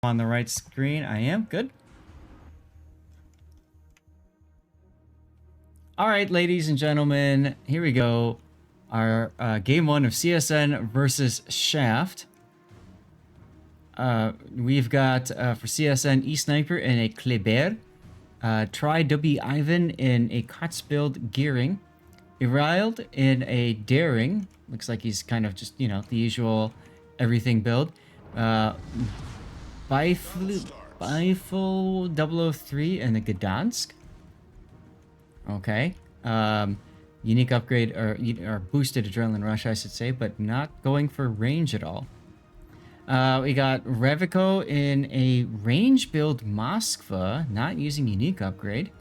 on the right screen. I am. Good. All right, ladies and gentlemen, here we go. Our game one of CSN versus Shaft. We've got for CSN E-Sniper in a Kleber, Try W Ivan in a Kotzbild Gearing, Irailed in a Daring. Looks like he's kind of just, the usual everything build. Beifel 003 in the Gdansk. Okay. Unique upgrade or boosted adrenaline rush, I should say, but not going for range at all. We got Revico in a range build Moskva, not using unique upgrade.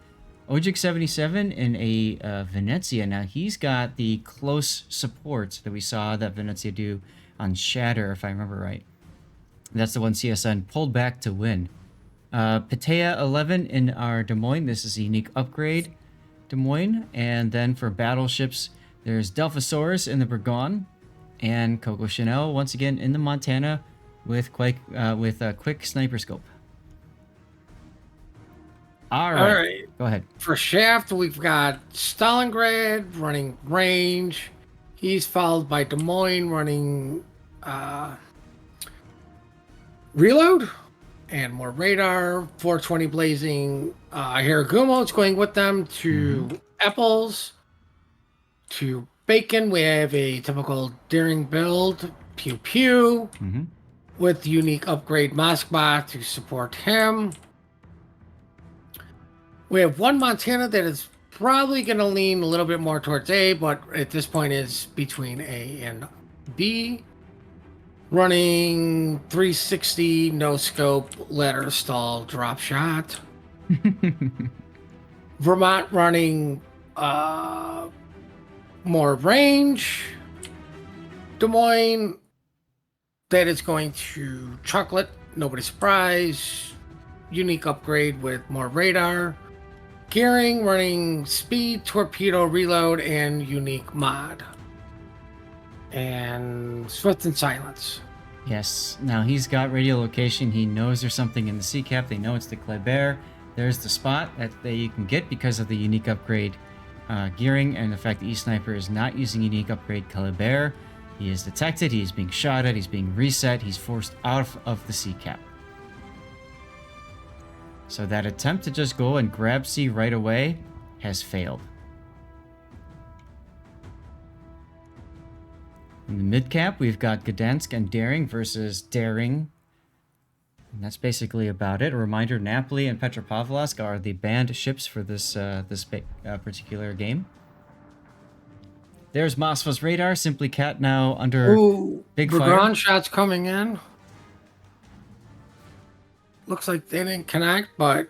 Ojic 77 in a Venezia. Now he's got the close support that we saw that Venezia do on Shatter, if I remember right. That's the one CSN pulled back to win. Patea 11 in our Des Moines. This is a unique upgrade, Des Moines. And then for battleships, there's Delphosaurus in the Burgon and Coco Chanel once again in the Montana with quick sniper scope. All right. Go ahead. For Shaft, we've got Stalingrad running range. He's followed by Des Moines running reload and more radar. 420 blazing. Hiragumo's going with them to Apples. To Bacon, we have a typical daring build. Pew Pew. With unique upgrade Moskva to support him. We have one Montana that is probably going to lean a little bit more towards A, but at this point is between A and B. Running 360, no scope, ladder stall, drop shot. Vermont running more range. Des Moines, that is going to chocolate, nobody surprised. Unique upgrade with more radar. Gearing running speed, torpedo, reload, and unique mod. And Swift and Silence. Yes. Now he's got radio location. He knows there's something in the sea cap. They know it's the Kleber. There's the spot that you can get because of the unique upgrade gearing and the fact that E-Sniper is not using unique upgrade Kleber. He is detected. He's being shot at. He's being reset. He's forced out of the sea cap. So that attempt to just go and grab C right away has failed. In the mid-cap, we've got Gdansk and Daring versus Daring. And that's basically about it. A reminder, Napoli and Petropavlovsk are the banned ships for this particular game. There's Moskva's radar. Simply Cat now under big fire. Ground shots coming in. Looks like they didn't connect, but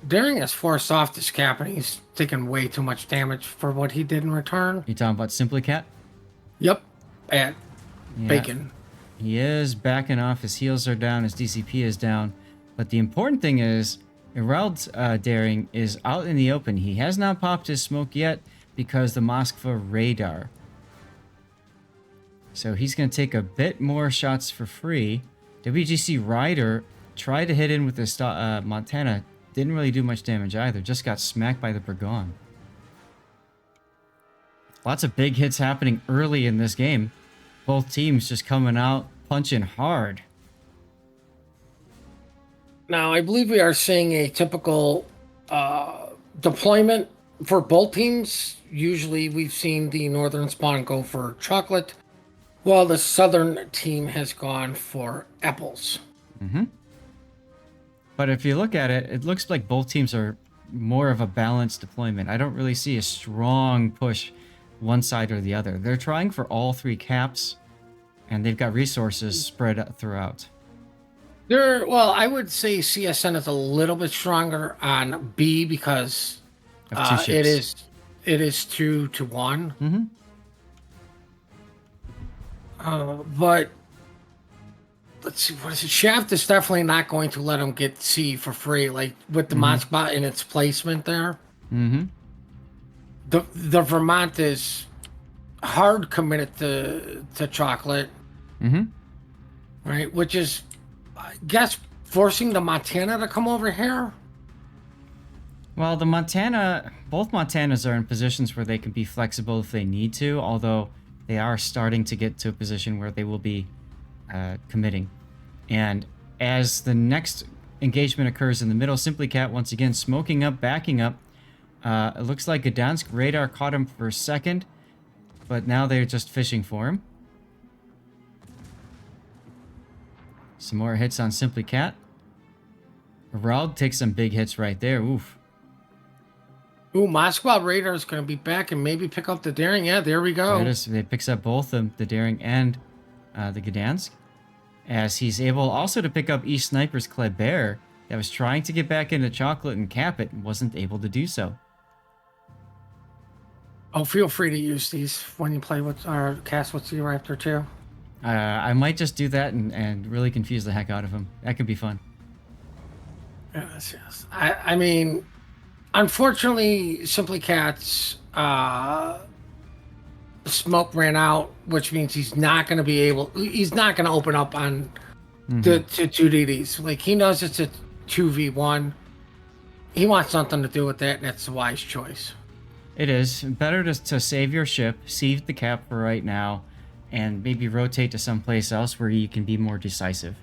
Daring is forced off this cap, and he's taking way too much damage for what he did in return. You talking about Simply Cat? Yep, at Bacon. He is backing off. His heals are down. His DCP is down. But the important thing is, Iraild's Daring is out in the open. He has not popped his smoke yet because the Moskva radar. So he's going to take a bit more shots for free. WGC Rider tried to hit in with this Montana. Didn't really do much damage either. Just got smacked by the Burgon. Lots of big hits happening early in this game. Both teams just coming out, punching hard. Now, I believe we are seeing a typical deployment for both teams. Usually we've seen the northern spawn go for chocolate, while the southern team has gone for apples. But if you look at it, it looks like both teams are more of a balanced deployment. I don't really see a strong push one side or the other. They're trying for all three caps, and they've got resources spread throughout. I would say CSN is a little bit stronger on B because it is 2-1. But let's see, what is it? Shaft is definitely not going to let him get C for free, like with the mod spot in its placement there. The Vermont is hard committed to chocolate, right? Which is, I guess, forcing the Montana to come over here? Well, both Montanas are in positions where they can be flexible if they need to, although they are starting to get to a position where they will be committing. And as the next engagement occurs in the middle, Simply Cat once again smoking up, backing up. It looks like Gdansk radar caught him for a second, but now they're just fishing for him. Some more hits on Simply Cat. Raud takes some big hits right there. Oof. Ooh, Moscow radar is going to be back and maybe pick up the Daring. Yeah, there we go. There it is. It picks up both the Daring and the Gdansk. As he's able also to pick up East Sniper's Kleber that was trying to get back into Chocolate and cap it and wasn't able to do so. Oh, feel free to use these when you play with our cast with Sea Raptor too. I might just do that and really confuse the heck out of him. That could be fun. Yes, yes. I mean, unfortunately, Simply Cat's smoke ran out, which means he's not going to be able. He's not going to open up on the two DDs. Like, he knows it's a 2v1. He wants something to do with that, and that's a wise choice. It is better to save your ship, save the cap for right now, and maybe rotate to someplace else where you can be more decisive.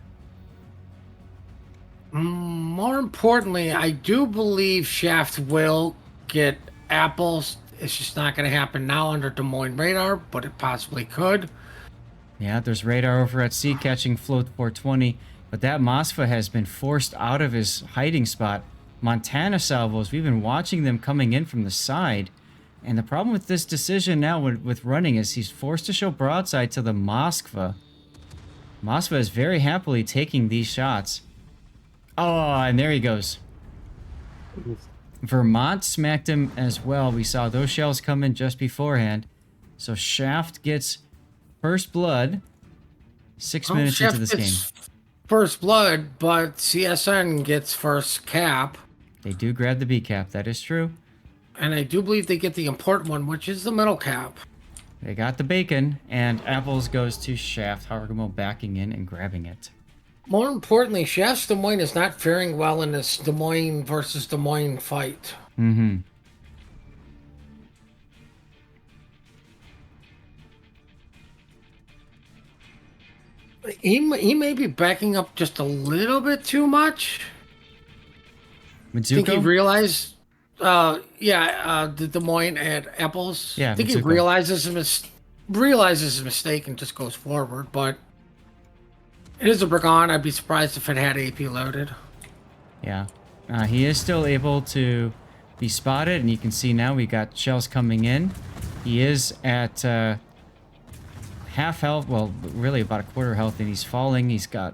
More importantly, I do believe Shaft will get apples. It's just not going to happen now under Des Moines radar, but it possibly could. Yeah, there's radar over at sea catching float 420, but that Moskva has been forced out of his hiding spot. Montana salvos, we've been watching them coming in from the side, and the problem with this decision now with running is he's forced to show broadside to the Moskva. Moskva is very happily taking these shots. Oh, and there he goes. Vermont smacked him as well. We saw those shells come in just beforehand. So Shaft gets first blood 6 minutes Shaft into this gets game. first blood, but CSN gets first cap. They do grab the B cap, that is true. And I do believe they get the important one, which is the middle cap. They got the bacon, and apples goes to Shaft. Hargamo backing in and grabbing it. More importantly, Shaft's Des Moines is not faring well in this Des Moines versus Des Moines fight. Mm-hmm. He may be backing up just a little bit too much. Mitsuko? I think he realized, the Des Moines at apples. Yeah, I think Mitsuko. he realizes his mistake and just goes forward, but it is a Bragon. I'd be surprised if it had AP loaded. Yeah. He is still able to be spotted, and you can see now we got shells coming in. He is at half health, well, really about a quarter health, and he's falling. He's got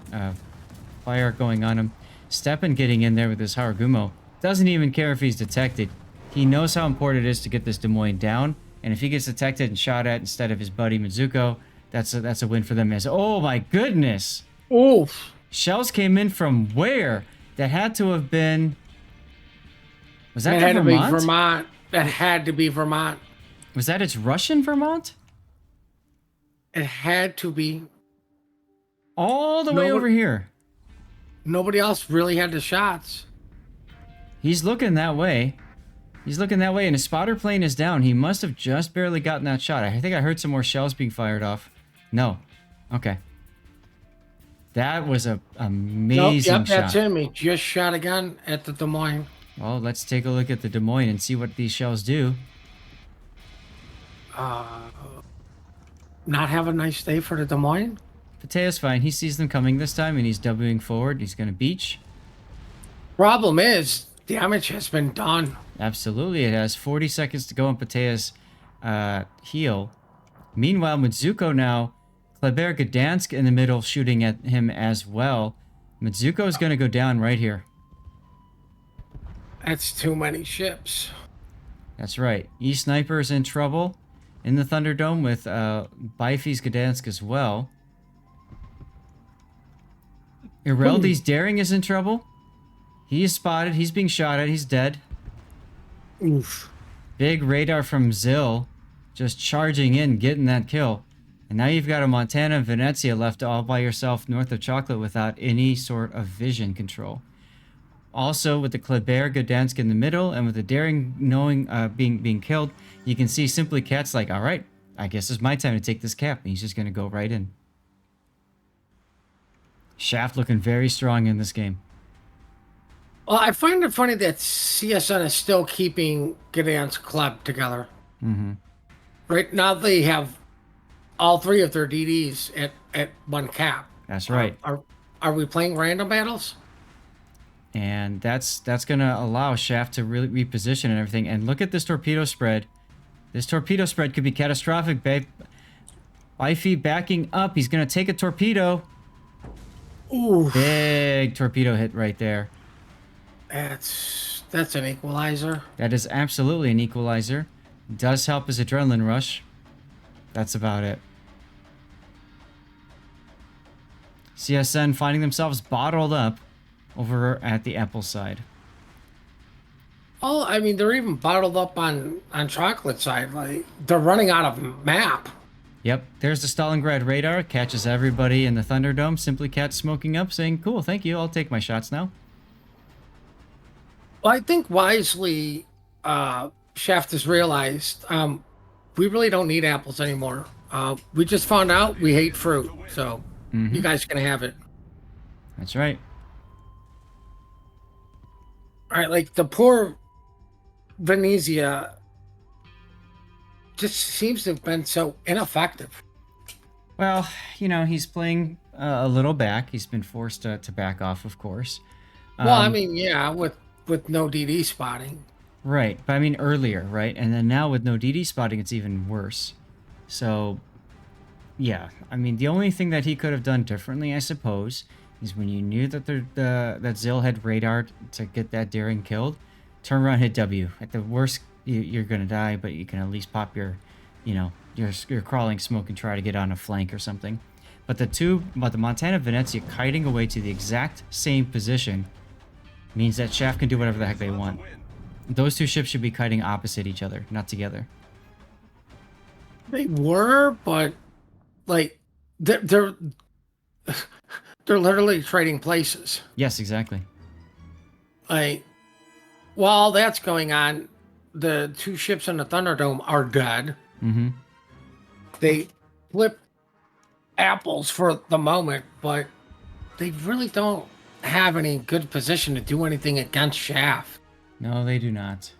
fire going on him. Stepan getting in there with his Haragumo. Doesn't even care if he's detected. He knows how important it is to get this Des Moines down, and if he gets detected and shot at instead of his buddy Mizuko, that's a win for them. As oh my goodness! Oof. Shells came in from where? That had to have been... Was that It the had Vermont? to be Vermont. That had to be Vermont. Was that its Russian Vermont? It had to be. All the way over here. Nobody else really had the shots. He's looking that way. He's looking that way, and his spotter plane is down. He must have just barely gotten that shot. I think I heard some more shells being fired off. No. Okay. That was a amazing Yep, shot. that's him. He just shot again at the Des Moines. Well, let's take a look at the Des Moines and see what these shells do. Not have a nice day for the Des Moines. Patea's fine. He sees them coming this time, and he's Wing forward. He's going to beach. Problem is, damage has been done. Absolutely. It has 40 seconds to go on Patea's heel. Meanwhile, Mitsuko now, Kleber Gdansk in the middle shooting at him as well. Mitsuko is going to go down right here. That's too many ships. That's right. E-Sniper is in trouble in the Thunderdome with Bifey's Gdansk as well. Ireldi's Daring is in trouble. He is spotted. He's being shot at. He's dead. Oof. Big radar from Zill. Just charging in, getting that kill. And now you've got a Montana and Venezia left all by yourself north of Chocolate without any sort of vision control. Also, with the Kleber Gdansk in the middle, and with the Daring knowing being killed, you can see Simply Cat's like, all right, I guess it's my time to take this cap. And he's just going to go right in. Shaft looking very strong in this game. Well, I find it funny that CSN is still keeping Gdansk club together. Mm-hmm. Right now they have all three of their DDs at one cap. That's right. Are we playing random battles? And that's going to allow Shaft to really reposition and everything. And look at this torpedo spread. This torpedo spread could be catastrophic, babe. Ify backing up. He's going to take a torpedo. Ooh, Big torpedo hit right there. that's an equalizer. That is absolutely an equalizer. Does help his adrenaline rush. That's about it. CSN finding themselves bottled up over at the Apple side. Oh, I mean, they're even bottled up on Chocolate side. Like they're running out of map. Yep, there's the Stalingrad radar. Catches everybody in the Thunderdome. Simply Cat smoking up, saying, cool, thank you. I'll take my shots now. Well, I think wisely, Shaft has realized we really don't need apples anymore. We just found out we hate fruit, so you guys can have it. That's right. All right, like the poor Venezia just seems to have been so ineffective. Well, you know, he's playing a little back. He's been forced to back off, of course. Well, I mean, yeah, with no DD spotting. Right, but I mean earlier, right? And then now with no DD spotting, it's even worse. So, yeah, I mean, the only thing that he could have done differently, I suppose, is when you knew that that Zill had radar to get that Daring killed, turn around, hit W. At the worst, you're gonna die, but you can at least pop your, you know, your crawling smoke and try to get on a flank or something. But the Montana Venezia kiting away to the exact same position means that Shaft can do whatever the heck they want. Those two ships should be kiting opposite each other, not together. They were, but like they're literally trading places. Yes, exactly. Like while that's going on, the two ships in the Thunderdome are dead. Mm-hmm. They flip apples for the moment, but they really don't have any good position to do anything against Shaft. No, they do not.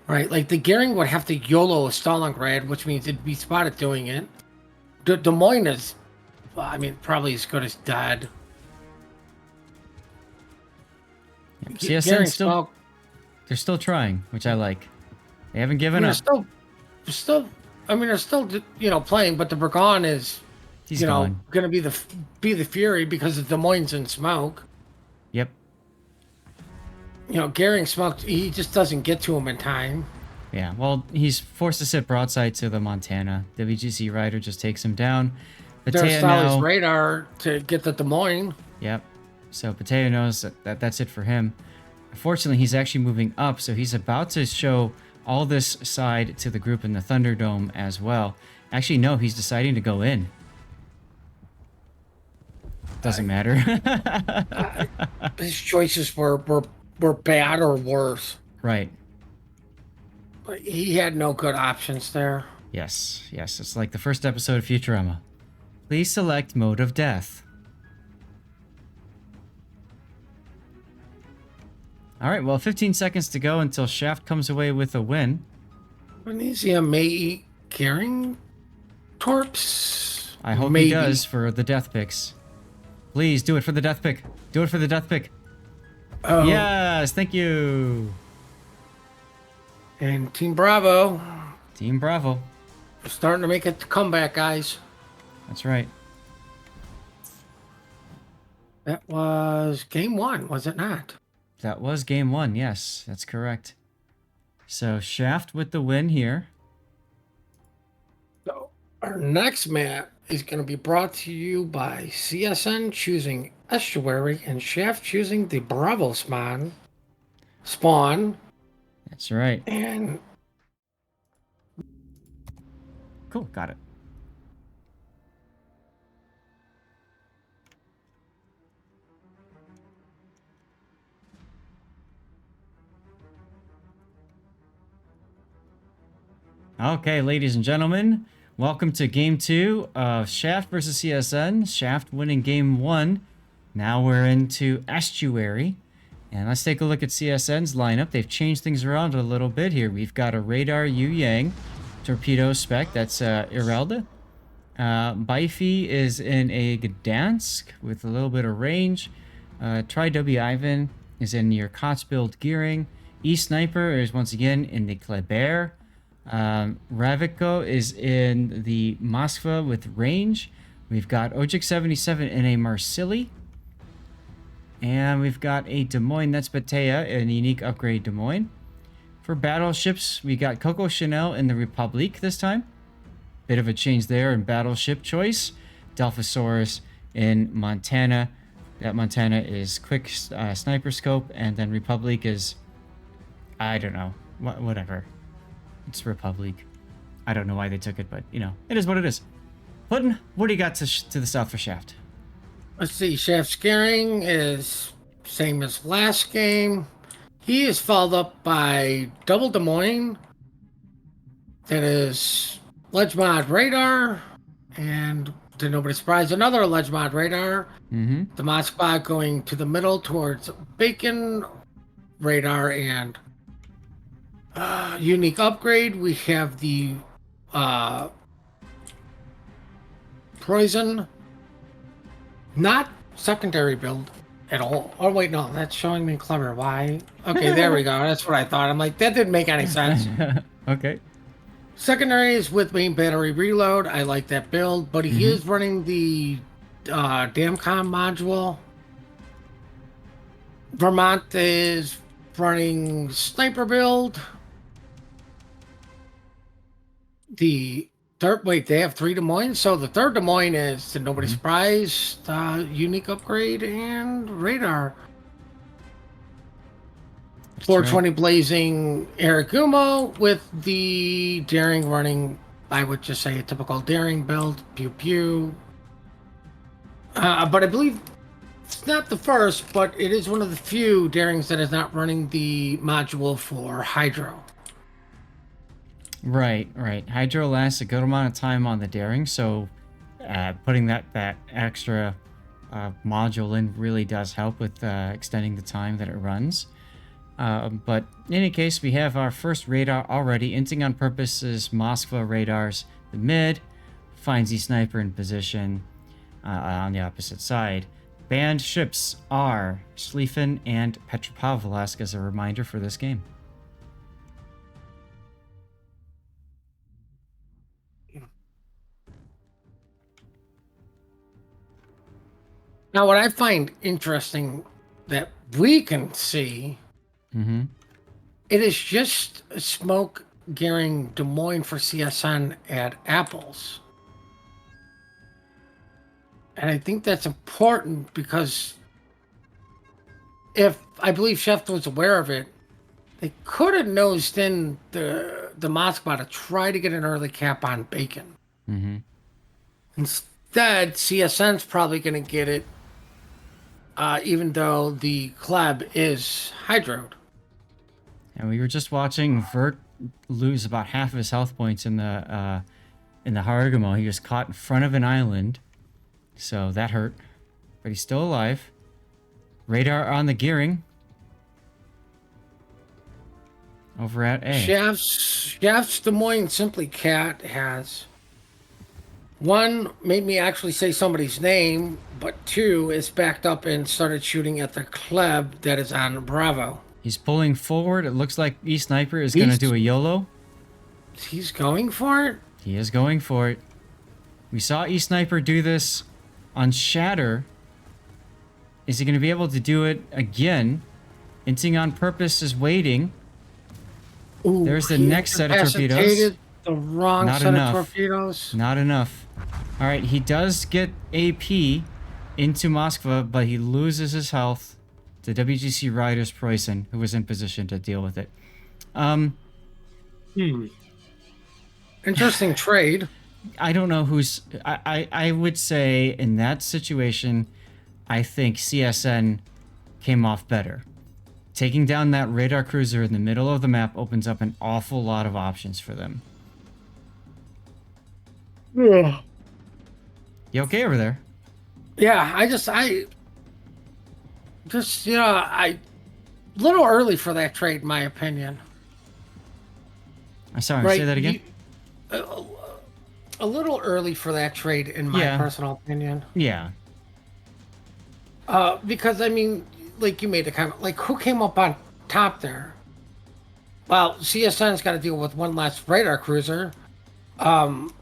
Right, like the Goering would have to YOLO a Stalingrad, which means it'd be spotted doing it. Des Moines is, well, I mean, probably as good as dead. Yep. CSN still, they're still trying, which I like. They haven't given up. Still, I mean, they're still, you know, playing, but the Burgon is, He's you know, gone. going to be the Fury because of Des Moines in smoke. Yep. You know, Goering smoked. He just doesn't get to him in time. Yeah, well, he's forced to sit broadside to the Montana. WGC Rider just takes him down. There's Sally's radar to get the Des Moines. Yep. So Pateo knows that's it for him. Unfortunately, he's actually moving up, so he's about to show all this side to the group in the Thunderdome as well. Actually, no, he's deciding to go in. Doesn't matter. His choices were bad or worse. Right. But he had no good options there. Yes, yes. It's like the first episode of Futurama. Please select mode of death. All right, well, 15 seconds to go until Shaft comes away with a win. Venezia may eat Goering torps. I hope he does for the death picks. Please do it for the death pick. Do it for the death pick. Oh. Yes, thank you. And Team Bravo. Team Bravo. Starting to make a comeback, guys. That's right. That was game one, was it not? That was game one, yes, that's correct. So Shaft with the win here. So our next map is going to be brought to you by CSN choosing Estuary and Shaft choosing the Bravo spawn. That's right. And cool, got it. Okay, ladies and gentlemen, welcome to game 2 of Shaft versus CSN. Shaft winning game 1. Now we're into Estuary. And let's take a look at CSN's lineup. They've changed things around a little bit here. We've got a radar Yu Yang, torpedo spec, that's Irelda. Bifi is in a Gdansk with a little bit of range. Tri-W Ivan is in your COTS build gearing. E-Sniper is once again in the Kleber. Raviko is in the Moskva with range. We've got Ojik 77 in a Marsili. And we've got a Des Moines, that's Batea, in unique upgrade Des Moines. For battleships, we got Coco Chanel in the Republique this time. Bit of a change there in battleship choice. Delphosaurus in Montana. That Montana is quick sniper scope, and then Republic is, I don't know, whatever. It's Republic. I don't know why they took it, but you know, it is what it is. Puddin', what do you got to the south for Shaft? Let's see. Shaft's gearing is same as last game. He is followed up by double Des Moines. That is Ledge Mod Radar, and to nobody's surprise, another Ledge Mod Radar. Mm-hmm. The mod spot going to the middle towards Bacon Radar and unique upgrade. We have the Poison, not secondary build at all. Oh wait, no, that's showing me Clever. Why? Okay, there we go. That's what I thought. I'm like, that didn't make any sense. Okay. Secondary is with main battery reload. I like that build, but he is running the Damcom module. Vermont is running sniper build. The third, wait, they have 3 Des Moines. So the third Des Moines is, to nobody's surprise, unique upgrade and radar. 420 blazing Aragumo with the daring running, I would just say a typical daring build, pew pew. But I believe it's not the first, but it is one of the few darings that is not running the module for Hydro. Right. Hydro lasts a good amount of time on the daring, so putting that extra module in really does help with extending the time that it runs. But in any case, we have our first radar already. Inting on purpose is Moskva radars. The mid finds the sniper in position on the opposite side. Banned ships are Schlieffen and Petropavlovsk as a reminder for this game. Now, what I find interesting that we can see, it is just smoke gearing Des Moines for CSN at Apples. And I think that's important because if I believe Shaft was aware of it, they could have nosed in the Moskva to try to get an early cap on Bacon. Instead, CSN's probably going to get it, even though the Kleb is hydroed. And we were just watching Vert lose about half of his health points in the Hargamo. He was caught in front of an island, so that hurt. But he's still alive. Radar on the gearing. Over at A. Shaft's Des Moines Simply Cat has 1, made me actually say somebody's name, but 2, is backed up and started shooting at the Kleb that is on Bravo. He's pulling forward. It looks like E-Sniper is going to do a YOLO. He's going for it? He is going for it. We saw E-Sniper do this on Shatter. Is he going to be able to do it again? Inting on purpose is waiting. Ooh, there's the next set of torpedoes. The wrong Not set enough. of torpedoes. Not enough. All right, he does get AP into Moskva, but he loses his health to WGC Riders Preußen, who was in position to deal with it. Interesting trade. I don't know who's... I would say in that situation, I think CSN came off better. Taking down that radar cruiser in the middle of the map opens up an awful lot of options for them. Yeah. You okay over there? Yeah, I little early for that trade, in my opinion. I'm sorry, say Right? that again? Uh, a little early for that trade, in my Yeah. personal opinion. Yeah. Because I mean, like you made a comment, like who came up on top there? Well, CSN's got to deal with one less radar cruiser. Um,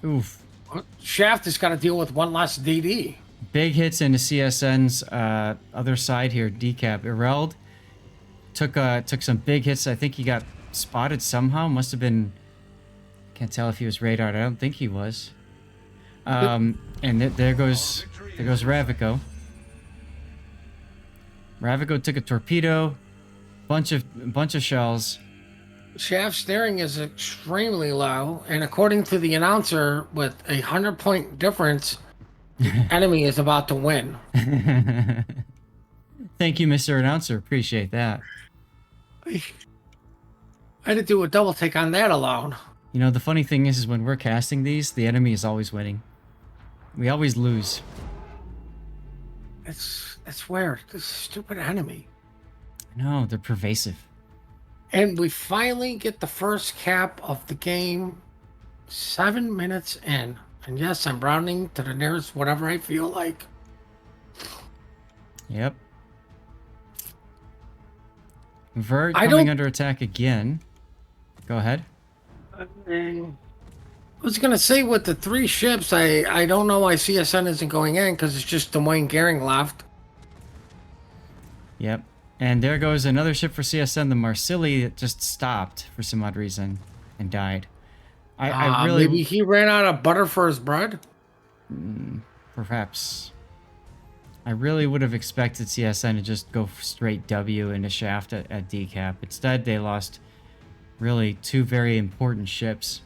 Oof. Shaft has got to deal with one less DD. Big hits into CSN's other side here. Decap. Ireld took some big hits. I think he got spotted somehow. Must have been... Can't tell if he was radared. I don't think he was. And there goes Ravico. Ravico took a torpedo, bunch of shells. Shaft steering is extremely low, and according to the announcer, with 100-point difference, the enemy is about to win. Thank you, Mr. Announcer. Appreciate that. I had to do a double take on that alone. You know, the funny thing is when we're casting these, the enemy is always winning. We always lose. It's weird. This stupid enemy. No, they're pervasive. And we finally get the first cap of the game 7 minutes in. And yes, I'm rounding to the nearest whatever I feel like. Yep. Vert coming under attack again. Go ahead. I was going to say with the 3 ships, I don't know why CSN isn't going in because it's just Dwayne Gehring left. Yep. And there goes another ship for CSN, the Marsilli, that just stopped for some odd reason and died. I really... Maybe he ran out of butter for his bread? Perhaps. I really would have expected CSN to just go straight W into Shaft at decap. Instead, they lost really 2 very important ships.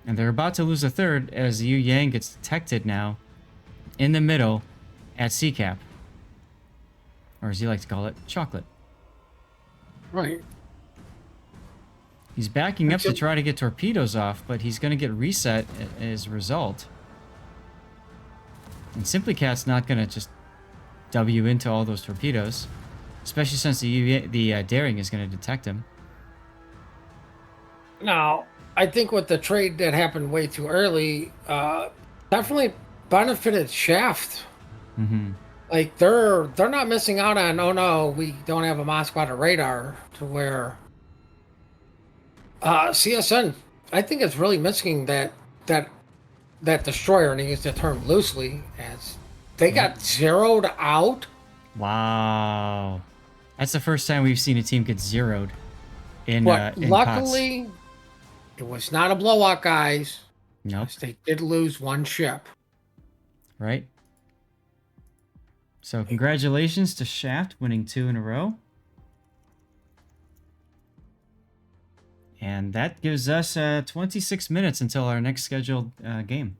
And they're about to lose a third as Yu Yang gets detected now in the middle at C-cap. Or as you like to call it, chocolate. Right. He's backing up to try to get torpedoes off, but he's going to get reset as a result. And Simply Cat's not going to just W into all those torpedoes, especially since the Daring is going to detect him. Now, I think with the trade that happened way too early, definitely benefited Shaft. Mm-hmm. Like they're not missing out on, oh no, we don't have a Mosquito radar, to where CSN, I think it's really missing that destroyer, and I use the term loosely, as they got zeroed out. Wow. That's the first time we've seen a team get zeroed in But in luckily, COTS. it was not a blowout, guys. Nope. They did lose 1 ship. Right? So congratulations to Shaft winning 2 in a row. And that gives us 26 minutes until our next scheduled game.